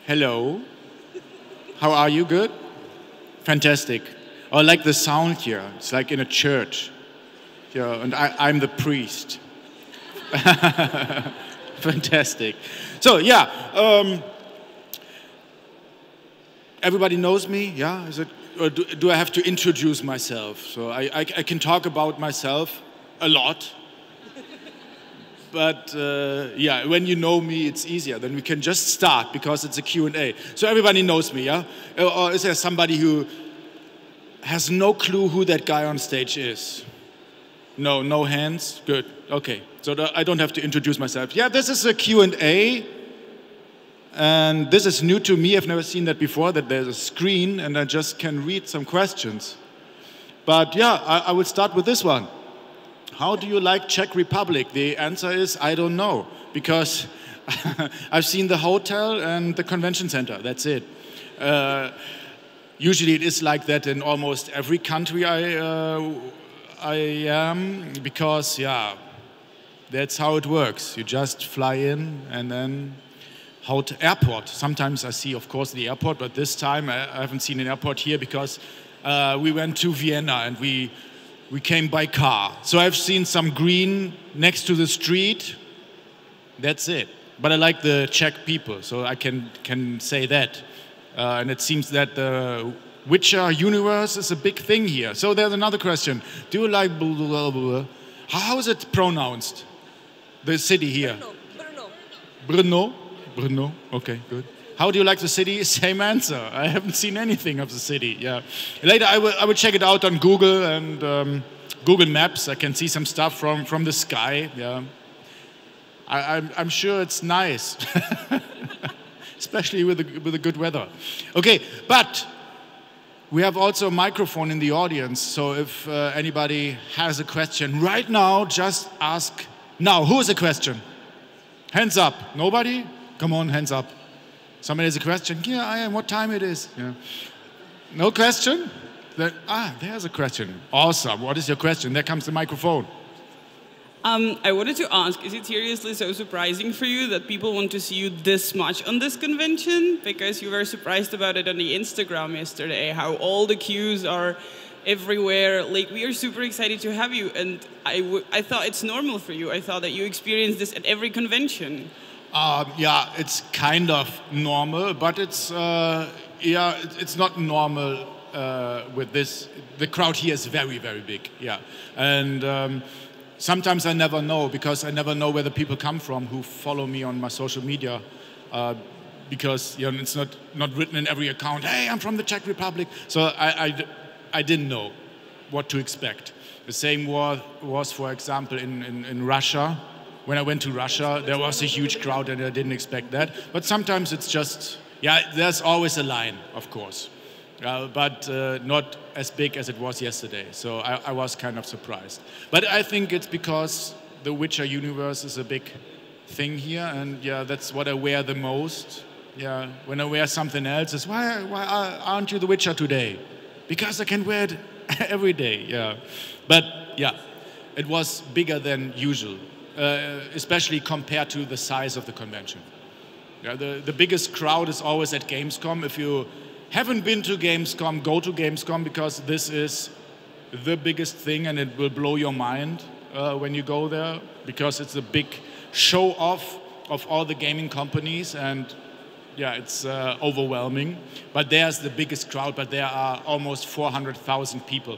Hello. How are you? Good? Fantastic. I like the sound here. It's like in a church. Yeah, and I'm the priest. Fantastic. So, yeah. Everybody knows me, yeah? Is it, or do I have to introduce myself? So I can talk about myself a lot. But yeah, when you know me, it's easier. Then we can just start because it's a Q&A. So everybody knows me, yeah? Or is there somebody who has no clue who that guy on stage is? No, no hands? Good, okay. So I don't have to introduce myself. Yeah, this is a Q&A. And this is new to me. I've never seen that before, that there's a screen and I just can read some questions. But yeah, I would start with this one. How do you like Czech Republic? The answer is, I don't know, because I've seen the hotel and the convention center, that's it. Usually it is like that in almost every country I am, because yeah, that's how it works. You just fly in and then airport. Sometimes I see, of course, the airport, but this time I haven't seen an airport here because we went to Vienna and we came by car. So I've seen some green next to the street. That's it. But I like the Czech people, so I can say that. And it seems that the Witcher universe is a big thing here. So there's another question. Do you like blah, blah, blah, blah? How is it pronounced? The city here. Brno. Brno? Brno. Okay, good. How do you like the city? Same answer. I haven't seen anything of the city. Yeah. Later I will check it out on Google and Google Maps. I can see some stuff from the sky. Yeah. I'm sure it's nice, especially with the good weather. Okay, but we have also a microphone in the audience. So if anybody has a question right now, just ask now. Who has a question? Hands up. Nobody? Come on, hands up. Somebody has a question? Yeah, I am. What time it is? Yeah. No question? There's a question. Awesome. What is your question? There comes the microphone. I wanted to ask, is it seriously so surprising for you that people want to see you this much on this convention? Because you were surprised about it on the Instagram yesterday, how all the queues are everywhere. Like, we are super excited to have you, and I thought it's normal for you. I thought that you experience this at every convention. Yeah, it's kind of normal, but it's yeah, it's not normal with this. The crowd here is very, very big. Yeah, and sometimes I never know, because I never know where the people come from who follow me on my social media, because you know, it's not written in every account. Hey, I'm from the Czech Republic. So I didn't know what to expect. The same was for example, in Russia. When I went to Russia, there was a huge crowd and I didn't expect that. But sometimes it's just, yeah, there's always a line, of course. But not as big as it was yesterday. So I was kind of surprised. But I think it's because the Witcher universe is a big thing here. And yeah, that's what I wear the most. Yeah, when I wear something else, it's why aren't you the Witcher today? Because I can wear it every day, yeah. But yeah, it was bigger than usual. Especially compared to the size of the convention. Yeah, the biggest crowd is always at Gamescom. If you haven't been to Gamescom, go to Gamescom, because this is the biggest thing and it will blow your mind when you go there, because it's a big show off of all the gaming companies, and yeah, it's overwhelming. But there's the biggest crowd, but there are almost 400,000 people.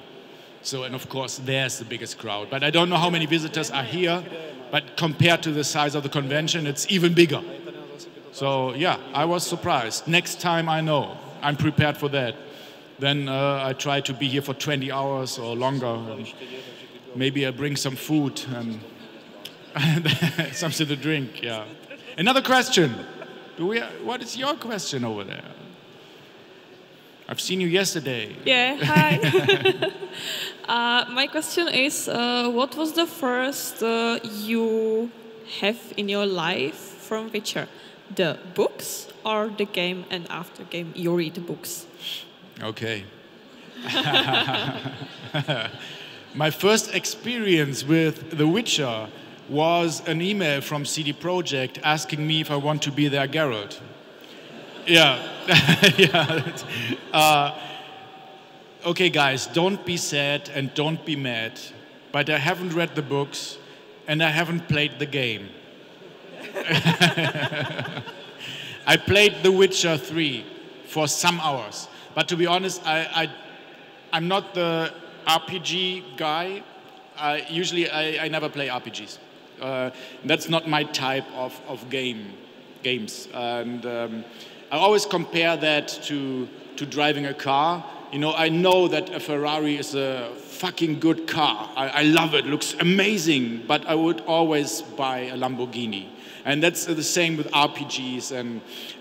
So, and of course, there's the biggest crowd. But I don't know how many visitors are here, but compared to the size of the convention, it's even bigger. So, yeah, I was surprised. Next time I know, I'm prepared for that. Then I try to be here for 20 hours or longer. Maybe I bring some food and something to drink, yeah. Another question. What is your question over there? I've seen you yesterday. Yeah, hi. My question is, what was the first you have in your life from Witcher? The books or the game, and after game you read the books? Okay. My first experience with The Witcher was an email from CD Projekt asking me if I want to be their Geralt. Yeah. Yeah. Okay, guys, don't be sad and don't be mad, but I haven't read the books and I haven't played the game. I played The Witcher 3 for some hours, but to be honest, I'm not the RPG guy. Usually, I never play RPGs. That's not my type of games. And I always compare that to driving a car. You know, I know that a Ferrari is a fucking good car. I love it, looks amazing, but I would always buy a Lamborghini. And that's the same with RPGs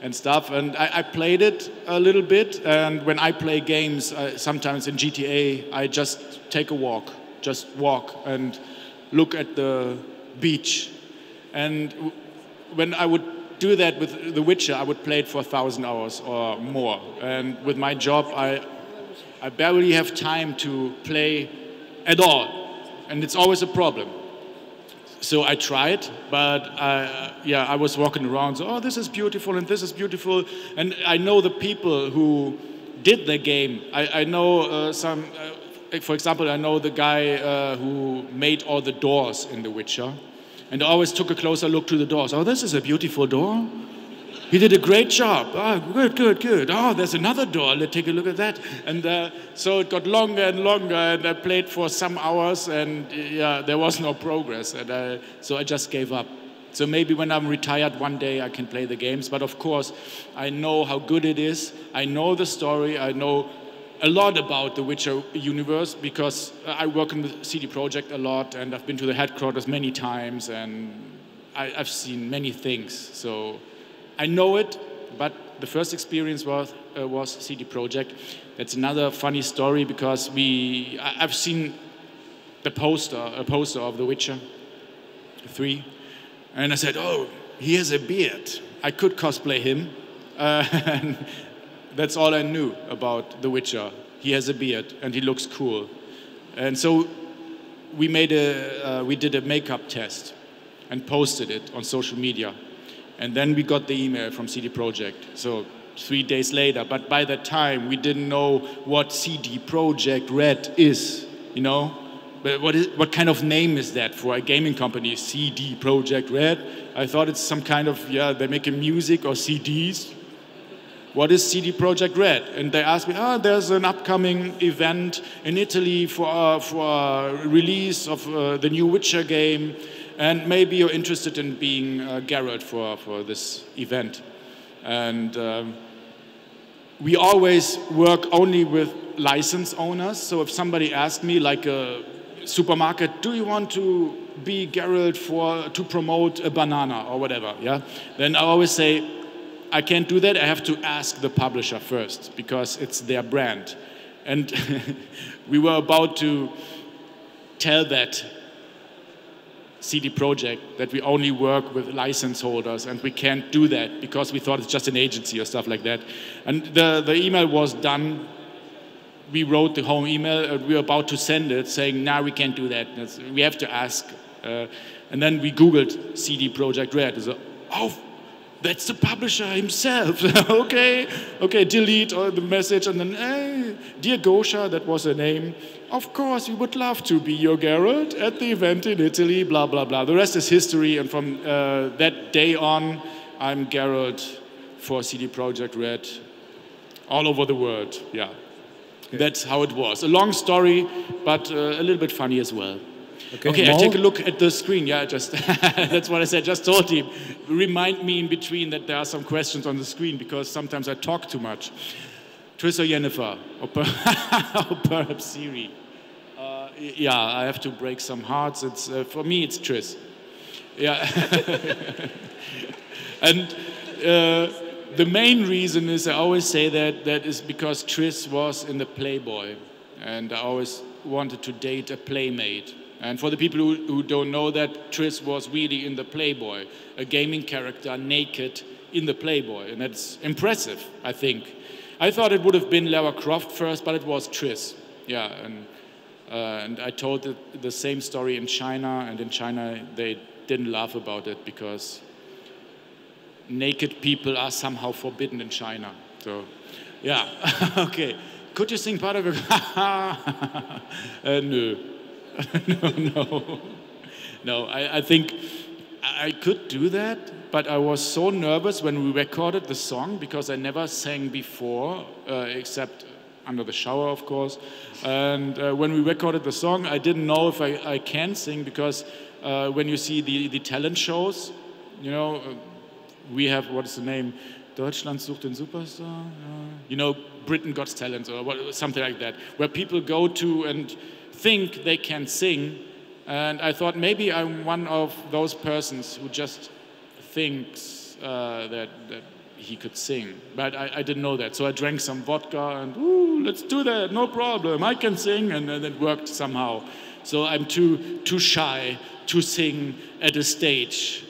and stuff. And I played it a little bit, and when I play games, sometimes in GTA, I just take a walk, just walk and look at the beach. And when I would do that with The Witcher, I would play it for 1,000 hours or more. And with my job, I barely have time to play at all. And it's always a problem. So I tried, but I was walking around, so, oh, this is beautiful and this is beautiful. And I know the people who did the game. I know some, for example, I know the guy who made all the doors in The Witcher. And I always took a closer look to the doors. Oh, this is a beautiful door. He did a great job. Oh, good, good, good. Oh, there's another door. Let's take a look at that. And so it got longer and longer, and I played for some hours, and yeah, there was no progress. And so I just gave up. So maybe when I'm retired one day, I can play the games. But of course, I know how good it is. I know the story. I know a lot about the Witcher universe because I work in the CD Projekt a lot, and I've been to the headquarters many times, and I've seen many things. So I know it, but the first experience was CD Projekt. That's another funny story because I've seen a poster of The Witcher 3, and I said, oh, he has a beard. I could cosplay him. And that's all I knew about The Witcher. He has a beard and he looks cool. And so we did a makeup test and posted it on social media. And then we got the email from CD Projekt. So 3 days later, but by that time we didn't know what CD Projekt Red is, you know? But what kind of name is that for a gaming company, CD Projekt Red? I thought it's some kind of, they make music or CDs. What is CD Projekt Red? And they asked me, there's an upcoming event in Italy for a release of the new Witcher game. And maybe you're interested in being Geralt for this event. And we always work only with license owners. So if somebody asked me, like a supermarket, do you want to be Geralt to promote a banana or whatever? Yeah. Then I always say, I can't do that. I have to ask the publisher first because it's their brand. And we were about to tell that CD Projekt that we only work with license holders, and we can't do that because we thought it's just an agency or stuff like that. And the email was done. We wrote the home email, and we were about to send it, saying, "No, we can't do that. We have to ask." And then we Googled CD Projekt Red. So, oh, that's the publisher himself. okay, delete the message, and then, hey, dear Gosha, that was her name. Of course, we would love to be your Geralt at the event in Italy, blah, blah, blah. The rest is history, and from that day on, I'm Geralt for CD Projekt Red all over the world, yeah. Okay. That's how it was. A long story, but a little bit funny as well. Okay, I take a look at the screen. Yeah, just that's what I said. Just told him. Remind me in between that there are some questions on the screen because sometimes I talk too much. Tris or Jennifer, or perhaps Siri. Yeah, I have to break some hearts. It's for me, it's Tris. Yeah, and the main reason is I always say that is because Tris was in the Playboy, and I always wanted to date a playmate. And for the people who don't know that, Tris was really in the Playboy, a gaming character naked in the Playboy. And that's impressive, I think. I thought it would have been Lara Croft first, but it was Tris. Yeah, and I told the same story in China, and in China they didn't laugh about it because naked people are somehow forbidden in China. So, yeah, okay. Could you sing part of it? No. No. No, I think I could do that, but I was so nervous when we recorded the song because I never sang before, except under the shower, of course. And when we recorded the song, I didn't know if I can sing because when you see the talent shows, you know, we have, what is the name? Deutschland sucht den Superstar? You know, Britain Got Talent or something like that, where people go to and think they can sing. And I thought maybe I'm one of those persons who just thinks that he could sing. But I didn't know that. So I drank some vodka and, ooh, let's do that, no problem. I can sing. And then it worked somehow. So I'm too shy to sing at a stage.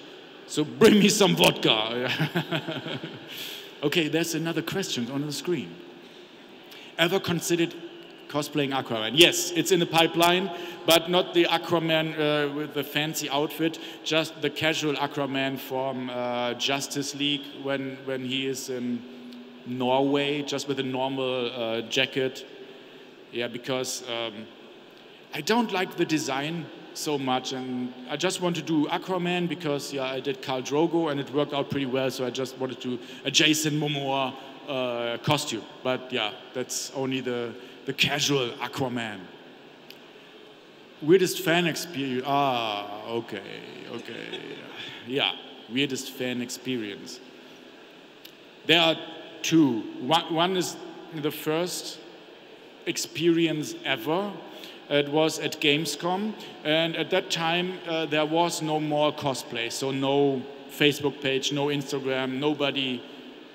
So bring me some vodka. Okay, there's another question on the screen. Ever considered cosplaying Aquaman? Yes, it's in the pipeline, but not the Aquaman with the fancy outfit, just the casual Aquaman from Justice League when he is in Norway, just with a normal jacket. Yeah, because I don't like the design so much, and I just want to do Aquaman because, yeah, I did Khal Drogo and it worked out pretty well, so I just wanted to do a Jason Momoa costume. But yeah, that's only the casual Aquaman. Weirdest fan experience. Ah, okay. Yeah, weirdest fan experience. There are two. One is the first experience ever. It was at Gamescom, and at that time there was no Maul Cosplay, so no Facebook page, no Instagram,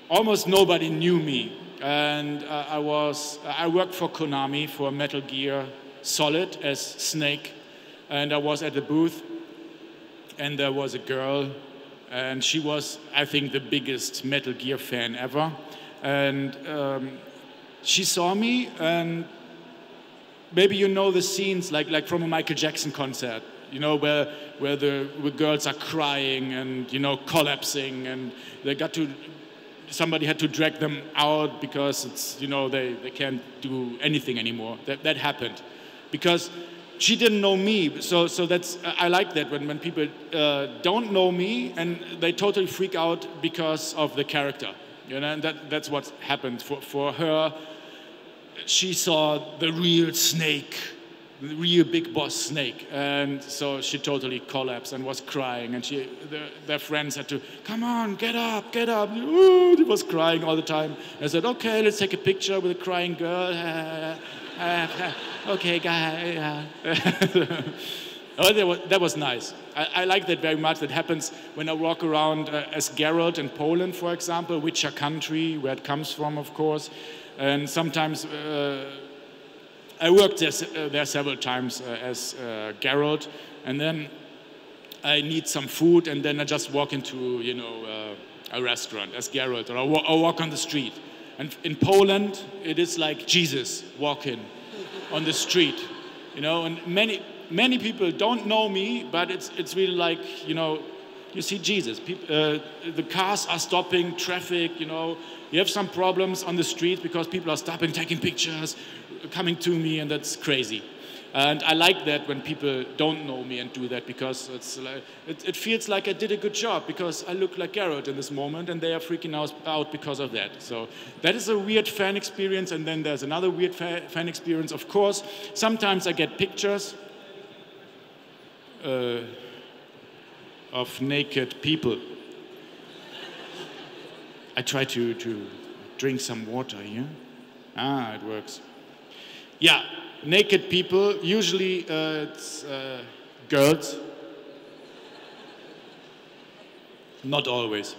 almost nobody knew me. And I worked for Konami for Metal Gear Solid as Snake, and I was at the booth, and there was a girl, and she was, I think, the biggest Metal Gear fan ever. And she saw me, and maybe you know the scenes like from a Michael Jackson concert, you know, where the girls are crying and, you know, collapsing, and somebody had to drag them out because it's, you know, they can't do anything anymore. That happened because she didn't know me. So that's, I like that when people don't know me and they totally freak out because of the character. You know, and that's what happened for her. She saw the real Snake, the real big boss Snake, and so she totally collapsed and was crying, and their friends had to, come on, get up. Ooh, she was crying all the time. I said, okay, let's take a picture with a crying girl. Okay, guy. Oh, that was nice. I like that very much. That happens when I walk around as Geralt in Poland, for example, which country, where it comes from, of course. And sometimes I worked there several times as Geralt, and then I need some food, and then I just walk into, you know, a restaurant as Geralt, or I walk on the street. And in Poland, it is like Jesus walking on the street, you know. And many people don't know me, but it's really like, you know, you see Jesus. The cars are stopping, traffic, you know. You have some problems on the street because people are stopping, taking pictures, coming to me, and that's crazy. And I like that when people don't know me and do that, because it feels like I did a good job because I look like Geralt in this moment, and they are freaking out because of that. So that is a weird fan experience, and then there's another weird fan experience. Of course, sometimes I get pictures of naked people. I try to drink some water here. Ah, it works. Yeah, naked people, usually it's girls. Not always.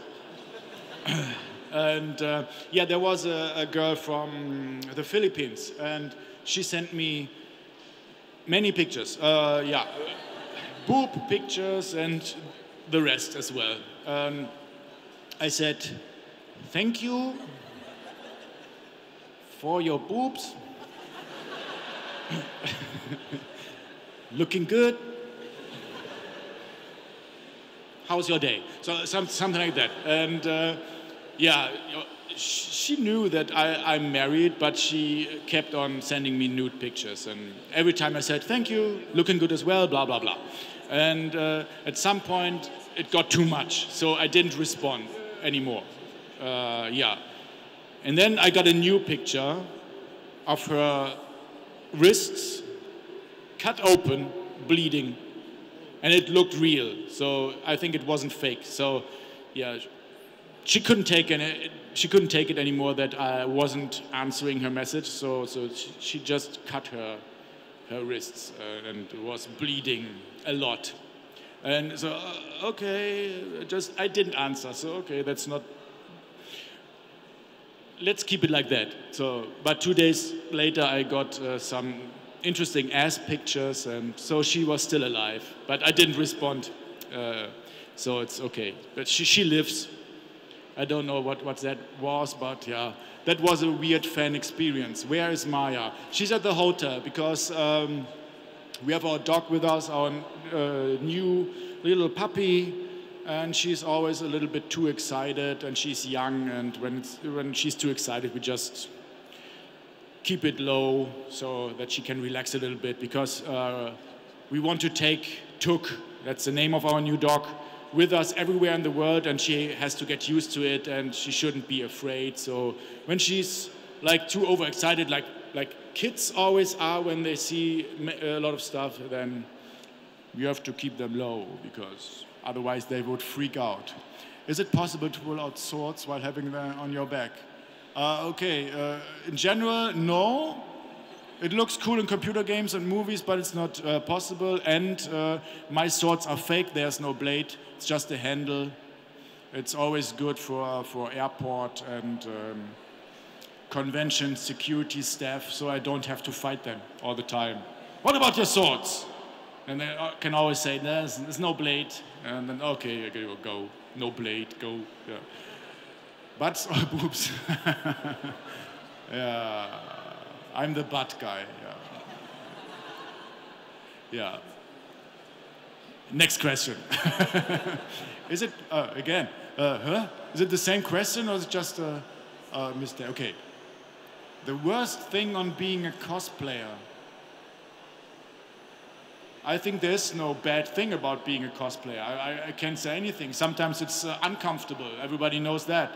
And yeah, there was a girl from the Philippines, and she sent me many pictures. Yeah, boob pictures and the rest as well. I said, thank you for your boobs. Looking good. how's your day? So something like that. And yeah, she knew that I'm married, but she kept on sending me nude pictures. And every time I said, thank you, looking good as well, blah, blah, blah. And at some point, it got too much, so I didn't respond anymore. Yeah. And then I got a new picture of her wrists cut open, bleeding, and it looked real. So I think it wasn't fake. So yeah, she couldn't take it anymore that I wasn't answering her message. So she just cut her wrists and was bleeding a lot. And so okay, I didn't answer. So okay, that's not. Let's keep it like that. So, but 2 days later, I got some interesting ass pictures, and so she was still alive. But I didn't respond, so it's okay. But she lives. I don't know what that was, but yeah, that was a weird fan experience. Where is Maya? She's at the hotel because we have our dog with us, our new little puppy. And she's always a little bit too excited, and she's young, and when she's too excited, we just keep it low so that she can relax a little bit, because we want to take Tuk, that's the name of our new dog, with us everywhere in the world, and she has to get used to it, and she shouldn't be afraid. So when she's like too overexcited, like kids always are when they see a lot of stuff, then you have to keep them low, because otherwise they would freak out. Is it possible to pull out swords while having them on your back? Okay, in general, no. It looks cool in computer games and movies, but it's not possible. And my swords are fake, there's no blade, it's just a handle. It's always good for airport and convention security staff, so I don't have to fight them all the time. What about your swords? And they can always say, there's no blade. And then, okay, go. No blade, go. Yeah. Butts or boobs? Yeah. I'm the butt guy. Yeah. Yeah. Next question. Is it, again, Is it the same question, or is it just a mistake? Okay. The worst thing on being a cosplayer. I think there's no bad thing about being a cosplayer. I can't say anything. Sometimes it's uncomfortable. Everybody knows that.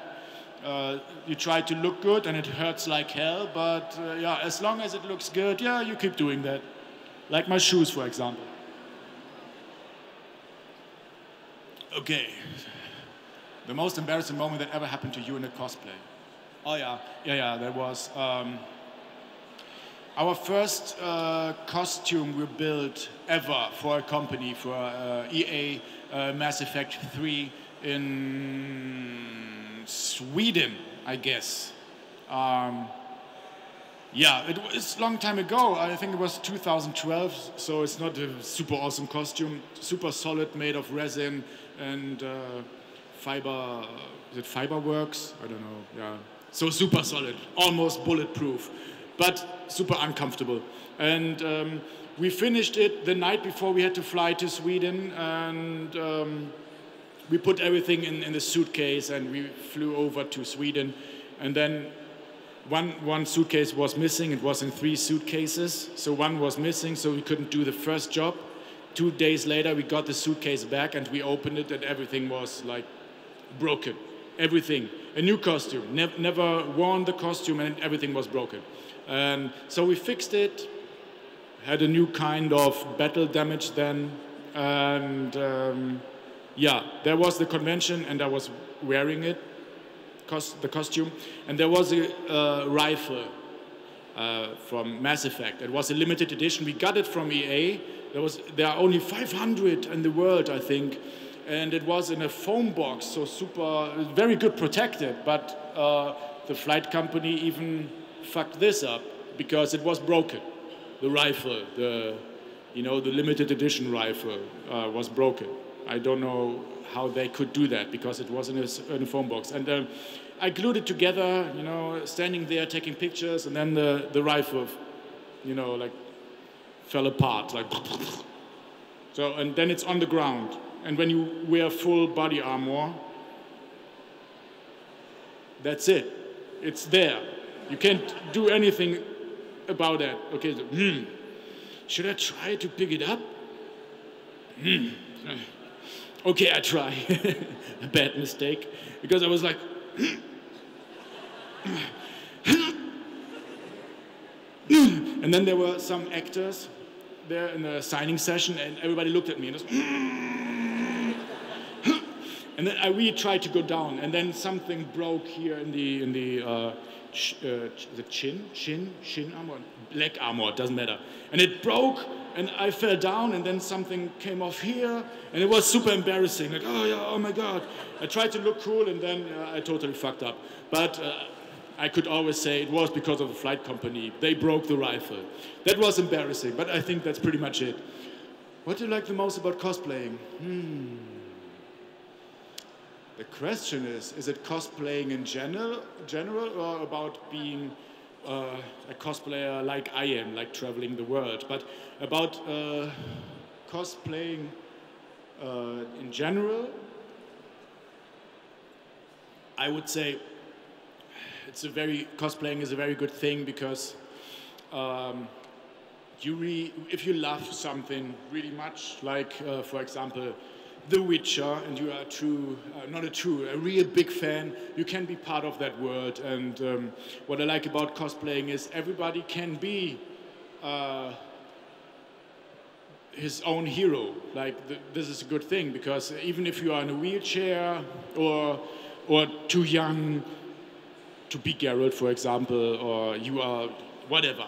You try to look good and it hurts like hell, but yeah, as long as it looks good, yeah, you keep doing that. Like my shoes, for example. Okay. The most embarrassing moment that ever happened to you in a cosplay. Oh yeah, there was. Our first costume we built ever for a company, for EA Mass Effect 3 in Sweden, I guess. Yeah, it's a long time ago. I think it was 2012, so it's not a super awesome costume. Super solid, made of resin and fiber. Is it Fiberworks? I don't know. Yeah. So super solid, almost bulletproof, but super uncomfortable. And we finished it the night before we had to fly to Sweden, and we put everything in the suitcase and we flew over to Sweden. And then one suitcase was missing. It was in 3 suitcases, so one was missing, so we couldn't do the first job. 2 days later, we got the suitcase back and we opened it and everything was like broken. Everything. A new costume. Never worn the costume and everything was broken. And so we fixed it, had a new kind of battle damage then, and yeah, there was the convention and I was wearing it, the costume, and there was a rifle from Mass Effect. It was a limited edition. We got it from EA. There are only 500 in the world, I think, and it was in a foam box, so super, very good protected, but the flight company even fucked this up because it was broken. The rifle, the limited edition rifle was broken. I don't know how they could do that because it was in a foam box. And I glued it together, standing there taking pictures, and then the rifle, like fell apart, like. So, and then it's on the ground. and when you wear full body armor, that's it. It's there. You can't do anything about that. Okay, so, should I try to pick it up? Okay, I try. A bad mistake, because I was like, and then there were some actors there in the signing session, and everybody looked at me and was, and then I really tried to go down, and then something broke here in the chin armor, leg armor, it doesn't matter, and it broke, and I fell down, and then something came off here, and it was super embarrassing, like, oh yeah, oh my god. I tried to look cool, and then I totally fucked up, but I could always say it was because of the flight company. They broke the rifle. That was embarrassing, but I think that's pretty much it. What do you like the most about cosplaying? The question is it cosplaying in general or about being a cosplayer like I am, like traveling the world? But about cosplaying in general, I would say cosplaying is a very good thing, because if you love something really much, like for example The Witcher, and you are a real big fan, you can be part of that world. And what I like about cosplaying is everybody can be his own hero. Like this is a good thing, because even if you are in a wheelchair or too young to be Geralt, for example, or you are whatever,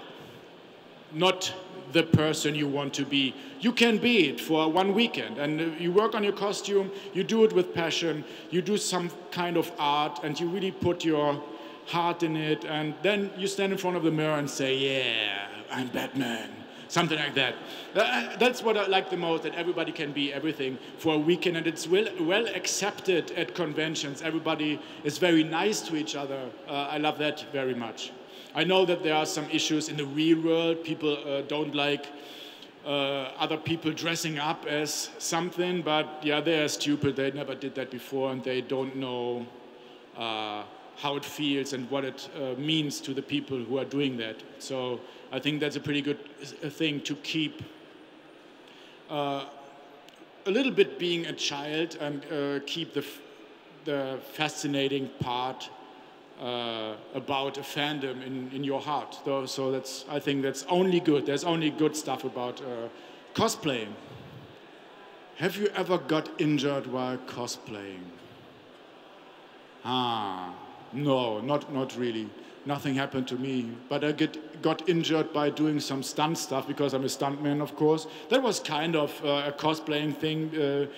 not the person you want to be, you can be it for one weekend, and you work on your costume, you do it with passion, you do some kind of art, and you really put your heart in it, and then you stand in front of the mirror and say, yeah, I'm Batman, something like that. That's what I like the most, that everybody can be everything for a weekend, and it's well accepted at conventions. Everybody is very nice to each other. I love that very much. I know that there are some issues in the real world. People don't like other people dressing up as something, but yeah, they are stupid. They never did that before, and they don't know how it feels and what it means to the people who are doing that. So I think that's a pretty good thing to keep a little bit being a child, and keep the fascinating part about a fandom in your heart. So I think that's only good. There's only good stuff about cosplaying. Have you ever got injured while cosplaying? No, not really. Nothing happened to me. But I got injured by doing some stunt stuff, because I'm a stuntman, of course. That was kind of a cosplaying thing.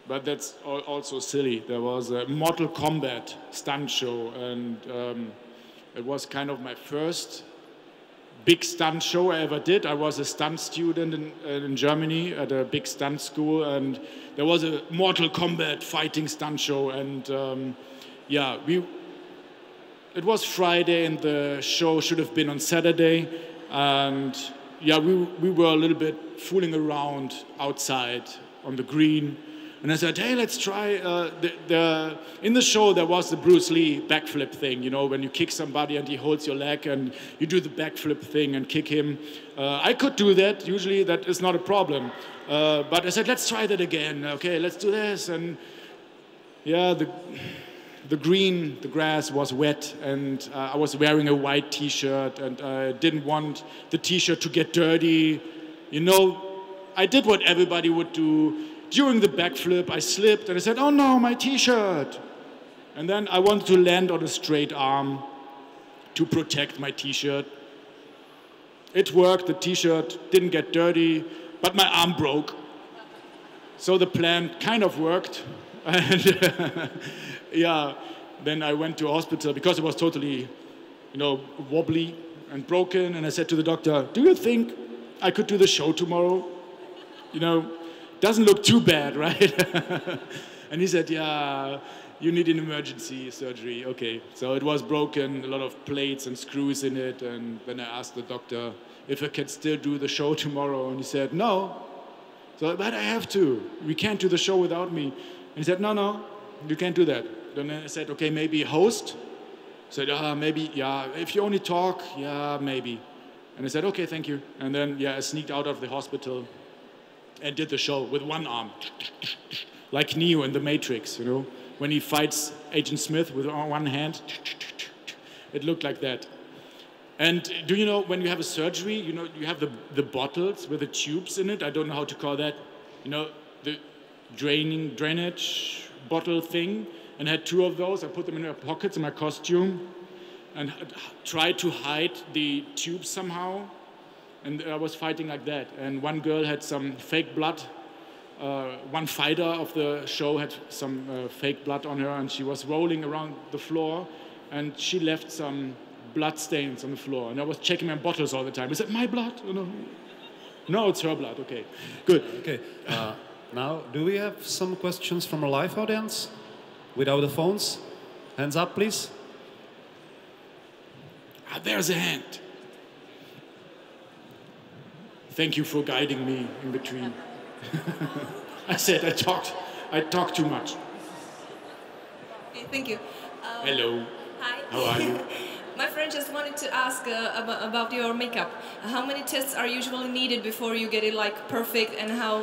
But that's also silly. There was a Mortal Kombat stunt show, and it was kind of my first big stunt show I ever did. I was a stunt student in Germany at a big stunt school, and there was a Mortal Kombat fighting stunt show, and yeah, it was Friday, and the show should have been on Saturday, and yeah, we were a little bit fooling around outside on the green. And I said, hey, let's try, in the show there was the Bruce Lee backflip thing, you know, when you kick somebody and he holds your leg and you do the backflip thing and kick him. I could do that, usually that is not a problem. But I said, let's try that again, okay, let's do this. And yeah, the grass was wet, and I was wearing a white t-shirt, and I didn't want the t-shirt to get dirty. You know, I did what everybody would do. During the backflip, I slipped, and I said, oh no, my t-shirt. And then I wanted to land on a straight arm to protect my t-shirt. It worked, the t-shirt didn't get dirty, but my arm broke. So the plan kind of worked. And yeah, then I went to a hospital because it was totally, you know, wobbly and broken. And I said to the doctor, do you think I could do the show tomorrow? You know, doesn't look too bad, right? And he said, yeah, you need an emergency surgery. Okay, so it was broken, a lot of plates and screws in it. And then I asked the doctor if I could still do the show tomorrow. And he said, no, So, but I have to. We can't do the show without me. And he said, no, no, you can't do that. Then I said, okay, maybe host. I said, maybe, yeah, if you only talk, yeah, maybe. And I said, okay, thank you. And then, yeah, I sneaked out of the hospital and did the show with one arm. Like Neo in The Matrix, you know, when he fights Agent Smith with one hand. It looked like that. And do you know, when you have a surgery, you know, you have the bottles with the tubes in it. I don't know how to call that. You know, the drainage bottle thing. And I had 2 of those. I put them in my pockets in my costume and tried to hide the tubes somehow. And I was fighting like that. And one girl had some fake blood. One fighter of the show had some fake blood on her, and she was rolling around the floor, and she left some blood stains on the floor. And I was checking my bottles all the time. Is it my blood? Oh, no. No, it's her blood. Okay, good. Okay. Now, do we have some questions from a live audience? Without the phones? Hands up, please. There's a hand. Thank you for guiding me in between. I said I talked too much. Okay, thank you. Hello. Hi. How are you? My friend just wanted to ask about your makeup. How many tests are usually needed before you get it like perfect, and how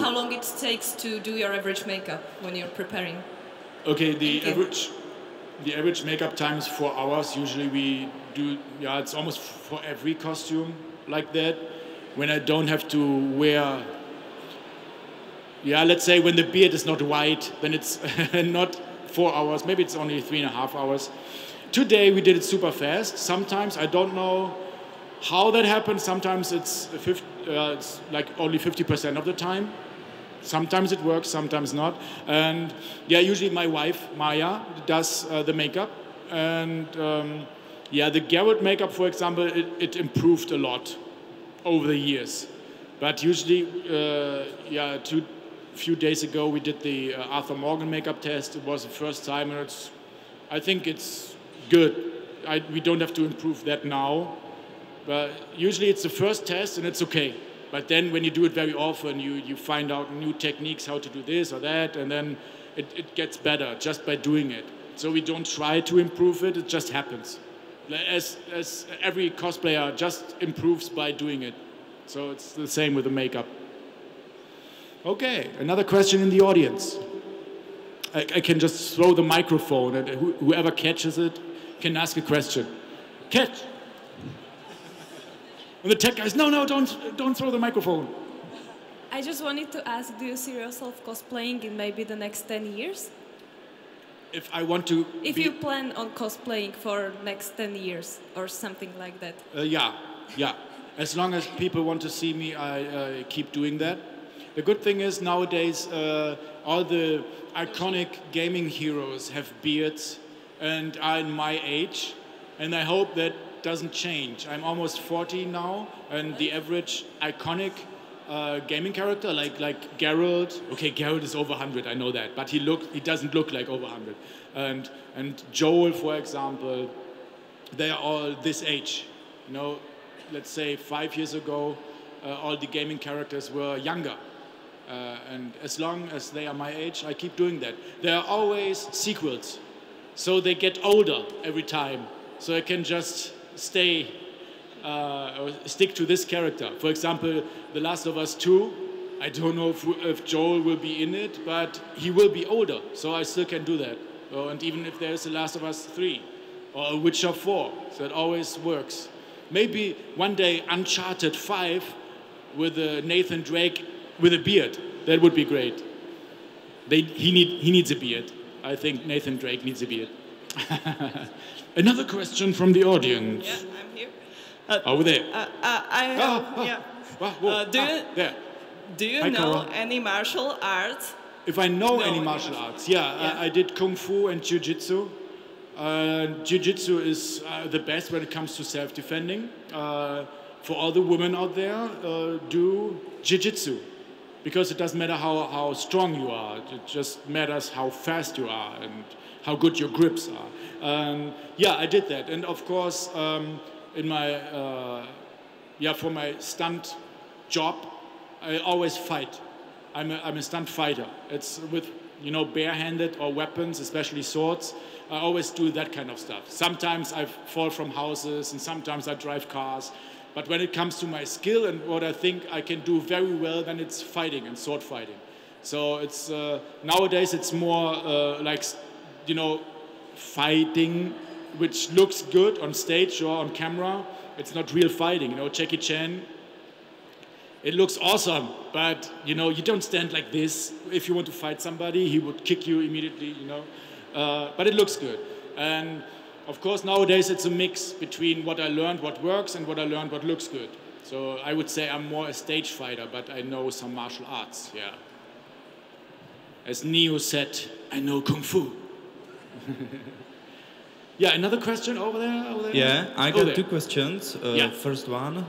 long it takes to do your average makeup when you're preparing? Okay, the average makeup time is 4 hours. Usually we do, yeah, it's almost for every costume like that. When I don't have to wear, yeah, let's say when the beard is not white, then it's not 4 hours. Maybe it's only 3.5 hours. Today we did it super fast. Sometimes I don't know how that happens. Sometimes it's like only 50% of the time. Sometimes it works, sometimes not. And yeah, usually my wife, Maya, does the makeup. And yeah, the Geralt makeup, for example, it improved a lot over the years. But usually, yeah, few days ago we did the Arthur Morgan makeup test. It was the first time, and I think it's good. We don't have to improve that now. But usually it's the first test and it's okay. But then when you do it very often, you find out new techniques, how to do this or that, and then it gets better just by doing it. So we don't try to improve it, it just happens. As every cosplayer just improves by doing it. So it's the same with the makeup. Okay, another question in the audience. I can just throw the microphone and whoever catches it can ask a question. Catch! And the tech guys, no, don't throw the microphone. I just wanted to ask, do you see yourself cosplaying in maybe the next 10 years? If I want to If you plan on cosplaying for next 10 years or something like that. Yeah. As long as people want to see me, I keep doing that. The good thing is nowadays all the iconic gaming heroes have beards and are in my age. And I hope that doesn't change. I'm almost 40 now, and the average iconic gaming character, like Geralt. Okay, Geralt is over 100, I know that, but he doesn't look like over 100. And Joel, for example, they are all this age. You know, let's say 5 years ago, all the gaming characters were younger. And as long as they are my age, I keep doing that. There are always sequels, so they get older every time. So I can just stay or stick to this character. For example, The Last of Us 2, I don't know if Joel will be in it, but he will be older, so I still can do that. And even if there's The Last of Us 3 or Witcher 4, so it always works. Maybe one day Uncharted 5 with Nathan Drake with a beard. That would be great. He needs a beard. I think Nathan Drake needs a beard. Another question from the audience. Yeah, I'm here. Over there. Do you know any martial arts? If I know any martial arts, I did Kung Fu and Jiu-Jitsu. Jiu-Jitsu is the best when it comes to self-defending. For all the women out there, do Jiu-Jitsu. Because it doesn't matter how strong you are, it just matters how fast you are and how good your grips are. Yeah, I did that. And of course, in my, for my stunt job, I always fight. I'm a stunt fighter. It's with, you know, barehanded or weapons, especially swords. I always do that kind of stuff. Sometimes I fall from houses and sometimes I drive cars. But when it comes to my skill and what I think I can do very well, then it's fighting and sword fighting. So it's nowadays it's more like, you know, fighting, which looks good on stage or on camera. It's not real fighting, you know, Jackie Chan. It looks awesome, but you know, you don't stand like this. If you want to fight somebody, he would kick you immediately, you know. But it looks good. And of course, nowadays it's a mix between what I learned, what works, and what I learned, what looks good. So I would say I'm more a stage fighter, but I know some martial arts, yeah. As Neo said, I know Kung Fu. Yeah, another question over there? Over there? Yeah, I got there. two questions. Yeah. First one,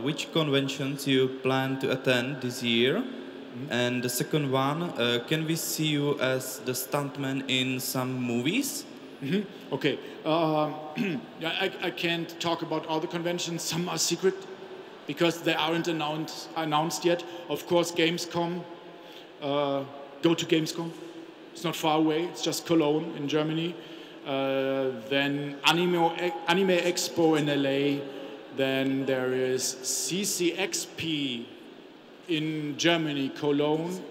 which conventions you plan to attend this year? And the second one, can we see you as the stuntman in some movies? Okay. Yeah, I can't talk about all the conventions. Some are secret because they aren't announced yet. Of course, Gamescom. Go to Gamescom. It's not far away. It's just Cologne in Germany. Then Anime Expo in LA. Then there is CCXP in Germany, Cologne.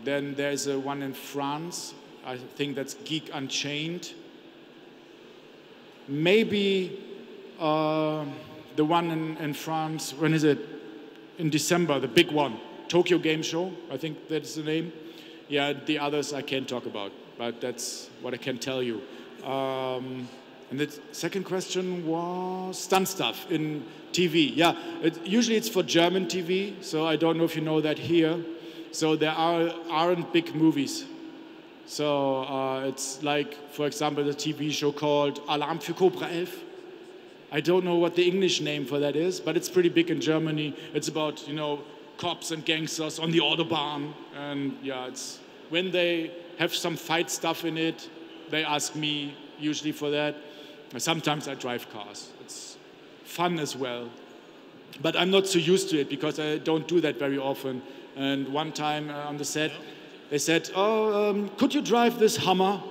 Then there's a one in France. I think that's Geek Unchained. Maybe the one in France, when is it? In December, the big one. Tokyo Game Show, I think that's the name. Yeah, the others I can't talk about, but that's what I can tell you. And the second question was stunt stuff in TV. Yeah, usually it's for German TV, so I don't know if you know that here. So there aren't big movies. So it's like, for example, the TV show called Alarm für Cobra 11. I don't know what the English name for that is, but it's pretty big in Germany. It's about, you know, cops and gangsters on the Autobahn. And yeah, it's when they have some fight stuff in it, they ask me usually for that. Sometimes I drive cars. It's fun as well. But I'm not so used to it because I don't do that very often. And one time on the set, they said, oh, could you drive this Hummer,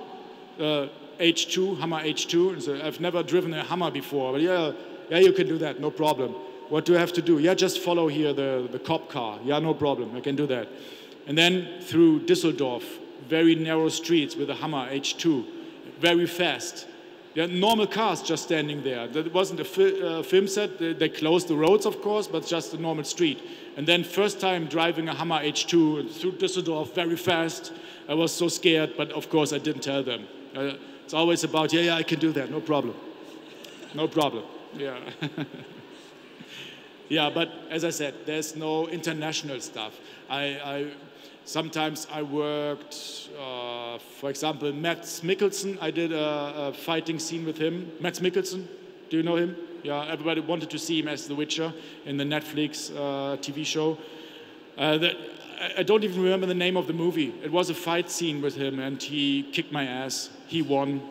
H2, Hummer H2? And so I've never driven a Hummer before, but yeah, you can do that, no problem. What do I have to do? Yeah, just follow here the cop car. Yeah, no problem, I can do that. And then through Düsseldorf, very narrow streets with a Hummer H2, very fast. There are normal cars just standing there. There wasn't a film set. They closed the roads, of course, but just a normal street. And then first time driving a Hummer H2 through Düsseldorf very fast. I was so scared, but of course I didn't tell them. It's always about, yeah, I can do that, no problem. No problem, yeah. Yeah, but as I said, there's no international stuff. Sometimes I worked, for example, Mads Mikkelsen. I did a fighting scene with him. Mads Mikkelsen, do you know him? Yeah, everybody wanted to see him as The Witcher in the Netflix TV show. I don't even remember the name of the movie. It was a fight scene with him and he kicked my ass. He won.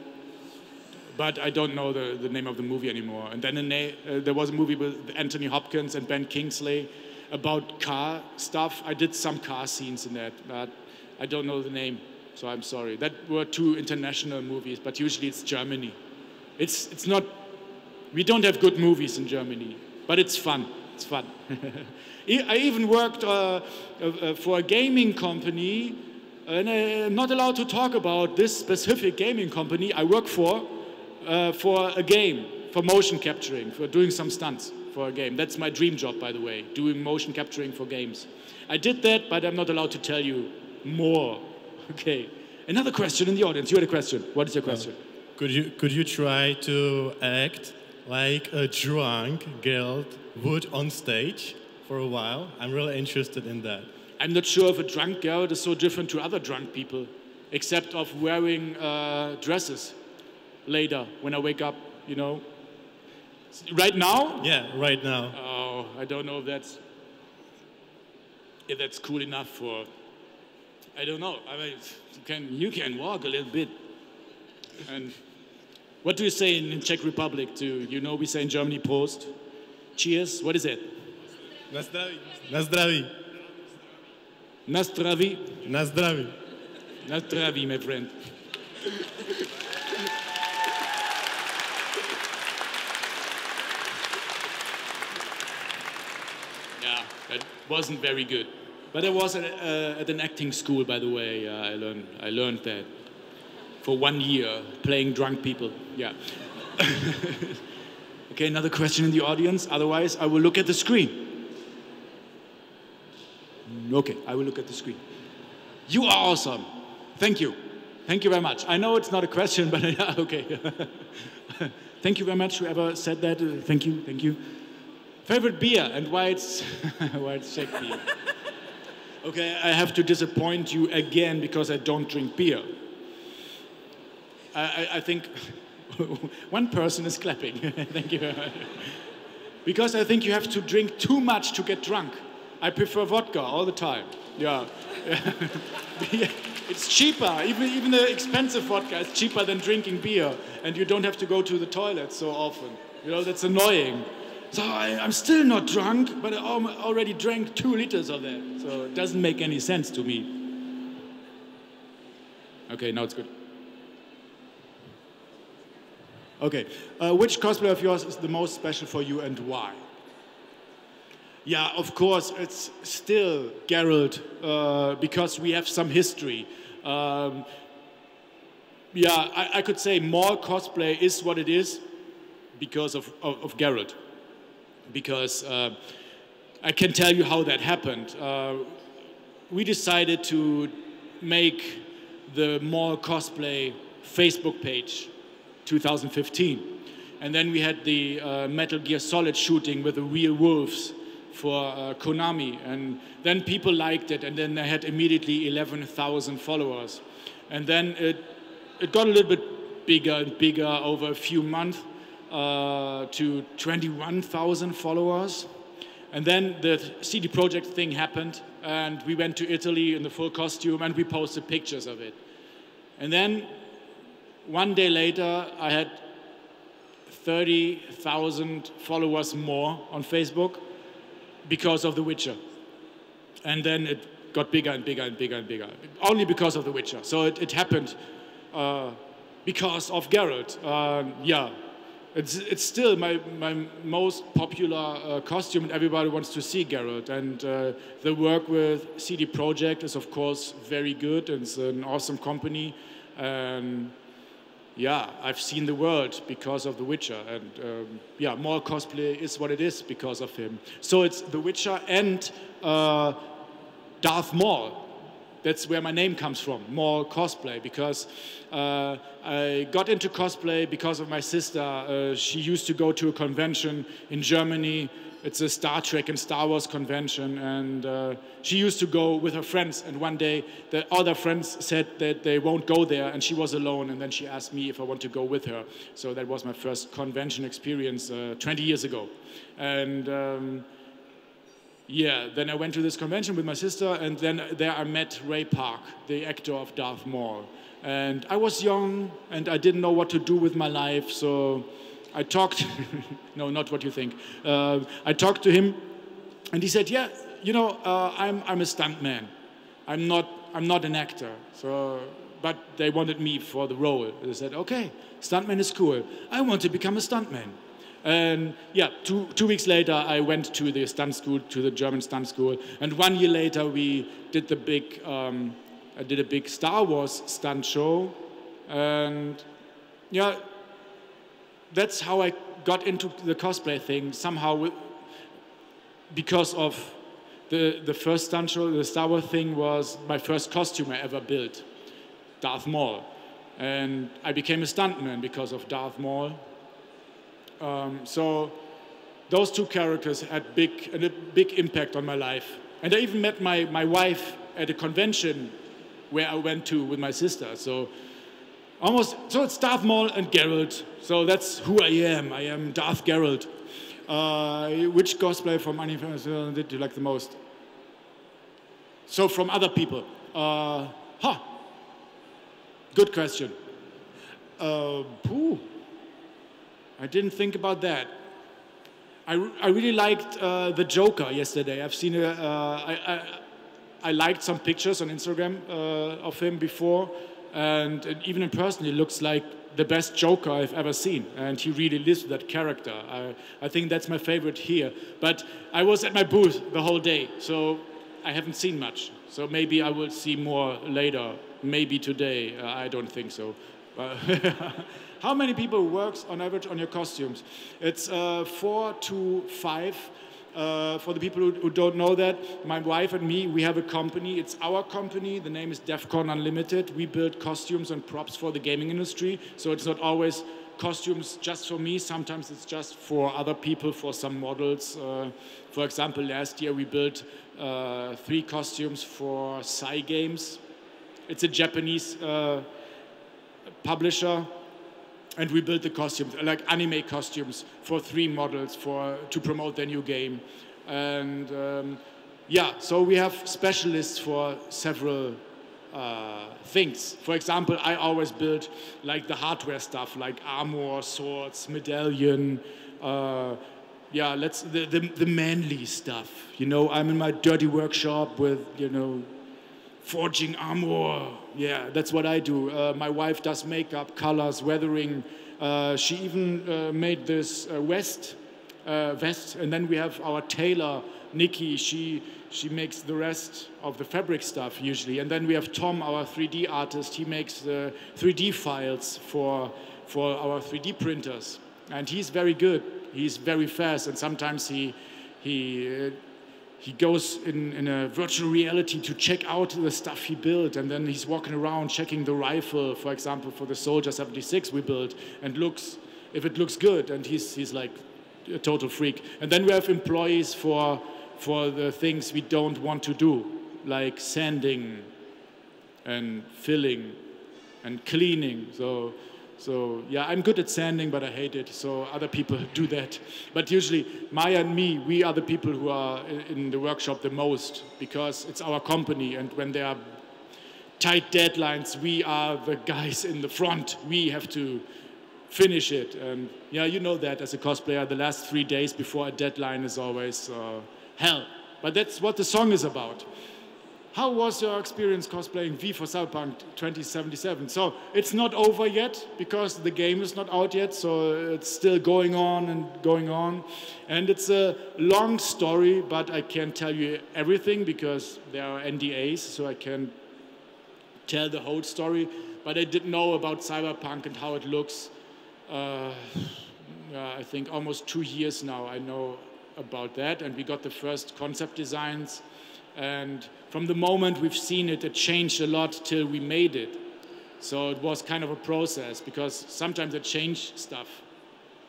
But I don't know the name of the movie anymore. And then there was a movie with Anthony Hopkins and Ben Kingsley about car stuff. I did some car scenes in that, but I don't know the name, so I'm sorry. That were two international movies, but usually it's Germany. It's not, we don't have good movies in Germany, but it's fun, it's fun. I even worked for a gaming company, and I'm not allowed to talk about this specific gaming company I work for a game, for motion capturing, for doing some stunts for a game. That's my dream job, by the way, doing motion capturing for games. I did that, but I'm not allowed to tell you more. Okay. Another question in the audience. You had a question. What is your question? Could you try to act like a drunk Geralt would on stage for a while? I'm really interested in that. I'm not sure if a drunk Geralt is so different to other drunk people, except of wearing dresses later when I wake up, you know. Right now? Yeah, right now. Oh, I don't know if that's cool enough for. I don't know. I mean, you can walk a little bit. And what do you say in Czech Republic? You know, we say in Germany, Prost. Cheers. What is it? Na zdraví. Na zdraví. Na zdraví. Na zdraví. Na zdraví, my friend. Yeah, that wasn't very good. But I was at an acting school, by the way. I learned that for 1 year, playing drunk people. Yeah. Okay, another question in the audience. Otherwise, I will look at the screen. Okay, I will look at the screen. You are awesome. Thank you. Thank you very much. I know it's not a question, but okay. Thank you very much, whoever said that. Thank you, thank you. Favorite beer and why it's why it's Czech beer. Okay, I have to disappoint you again because I don't drink beer. I think one person is clapping. Thank you very much. Because I think you have to drink too much to get drunk. I prefer vodka all the time. Yeah. It's cheaper. Even the expensive vodka is cheaper than drinking beer. And you don't have to go to the toilet so often. You know, that's annoying. So I'm still not drunk, but I already drank 2 liters of that. So it doesn't make any sense to me. Okay, now it's good. Okay, which cosplay of yours is the most special for you and why? Yeah, of course, it's still Geralt, because we have some history. Yeah, I could say Maul Cosplay is what it is because of Geralt. Because I can tell you how that happened. We decided to make the Maul Cosplay Facebook page 2015. And then we had the Metal Gear Solid shooting with the real wolves for Konami. And then people liked it, and then they had immediately 11,000 followers. And then it got a little bit bigger and bigger over a few months to 21,000 followers. And then the CD Projekt thing happened, and we went to Italy in the full costume, and we posted pictures of it. And then 1 day later, I had 30,000 followers more on Facebook because of The Witcher. And then it got bigger and bigger and bigger and bigger, only because of The Witcher. So it happened because of Geralt. Yeah, it's still my most popular costume, and everybody wants to see Geralt. And the work with CD Projekt is, of course, very good. It's an awesome company. Yeah, I've seen the world because of The Witcher, and yeah, Maul Cosplay is what it is because of him. So it's The Witcher and Darth Maul. That's where my name comes from, Maul Cosplay, because I got into cosplay because of my sister. She used to go to a convention in Germany. It's a Star Trek and Star Wars convention, and she used to go with her friends, and one day the other friends said that they won't go there, and she was alone, and then she asked me if I want to go with her. So that was my first convention experience 20 years ago. And yeah, then I went to this convention with my sister, and then there I met Ray Park, the actor of Darth Maul. And I was young, and I didn't know what to do with my life, so I talked, no, not what you think. I talked to him, and he said, yeah, you know, I'm a stuntman. I'm not an actor. So, but they wanted me for the role. They said, okay, stuntman is cool. I want to become a stuntman. And yeah, two weeks later, I went to the stunt school, to the German stunt school. And 1 year later, we did the big, I did a big Star Wars stunt show. And yeah, that's how I got into the cosplay thing, somehow because of the first stunt show. The Star Wars thing was my first costume I ever built, Darth Maul. And I became a stuntman because of Darth Maul. So those two characters had a big impact on my life. And I even met my wife at a convention where I went to with my sister. So it's Darth Maul and Geralt. So that's who I am. I am Darth Geralt. Which cosplay from Animefest did you like the most? So from other people. Good question. I didn't think about that. I really liked the Joker yesterday. I've seen I liked some pictures on Instagram of him before, and even in person, he looks like the best Joker I've ever seen, and he really lives that character. I think that's my favorite here. But I was at my booth the whole day, so I haven't seen much. So maybe I will see more later, maybe today. I don't think so. How many people works on average on your costumes? It's 4 to 5. For the people who don't know that, my wife and me, we have a company. It's our company. The name is DEFCON Unlimited. We build costumes and props for the gaming industry. So it's not always costumes just for me. Sometimes it's just for other people, for some models. For example, last year we built 3 costumes for Sai Games. It's a Japanese publisher. And we built the costumes, like anime costumes, for 3 models to promote their new game. And yeah, so we have specialists for several things. For example, I always build like the hardware stuff, like armor, swords, medallion, yeah, the manly stuff. You know, I'm in my dirty workshop with, you know, forging armor. Yeah, that's what I do. My wife does makeup, colors, weathering. She even made this vest, and then we have our tailor, Nikki. She makes the rest of the fabric stuff usually. And then we have Tom, our 3D artist. He makes the 3D files for our 3D printers. And he's very good. He's very fast, and sometimes he goes in a virtual reality to check out the stuff he built, and then he's walking around checking the rifle, for example, for the Soldier 76 we built, and looks if it looks good, and he's like a total freak. And then we have employees for the things we don't want to do, like sanding and filling and cleaning. So yeah, I'm good at sanding, but I hate it, so other people do that. But usually, Maya and me, we are the people who are in the workshop the most, because it's our company, and when there are tight deadlines, we are the guys in the front. We have to finish it. And yeah, you know that as a cosplayer, the last 3 days before a deadline is always hell. But that's what the song is about. How was your experience cosplaying V for Cyberpunk 2077? So it's not over yet because the game is not out yet, so it's still going on and going on. And it's a long story, but I can't tell you everything because there are NDAs, so I can't tell the whole story. But I did know about Cyberpunk and how it looks. I think almost 2 years now I know about that, and we got the first concept designs. And from the moment we've seen it, it changed a lot till we made it. So it was kind of a process, because sometimes they change stuff